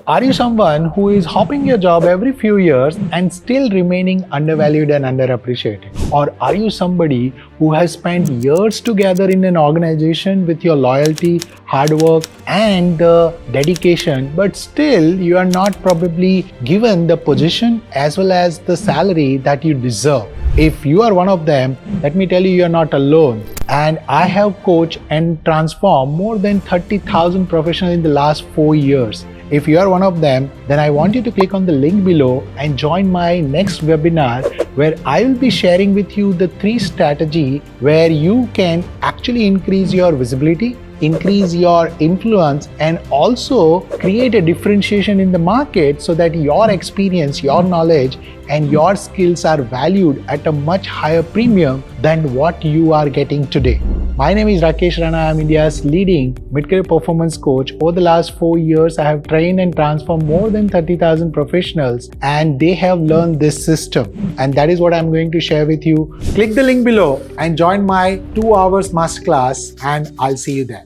Are you someone who is hopping your job every few years and still remaining undervalued and underappreciated? Or are you somebody who has spent years together in an organization with your loyalty, hard work, and dedication, but still you are not probably given the position as well as the salary that you deserve? If you are one of them, let me tell you, you are not alone. And I have coached and transformed more than 30,000 professionals in the last 4 years. If you are one of them, then I want you to click on the link below and join my next webinar where I will be sharing with you the 3 strategies where you can actually increase your visibility, increase your influence, and also create a differentiation in the market so that your experience, your knowledge, and your skills are valued at a much higher premium than what you are getting today. My name is Rakesh Rana. I am India's leading mid-career performance coach. Over the last 4 years, I have trained and transformed more than 30,000 professionals, and they have learned this system. And that is what I'm going to share with you. Click the link below and join my 2 hours masterclass, and I'll see you there.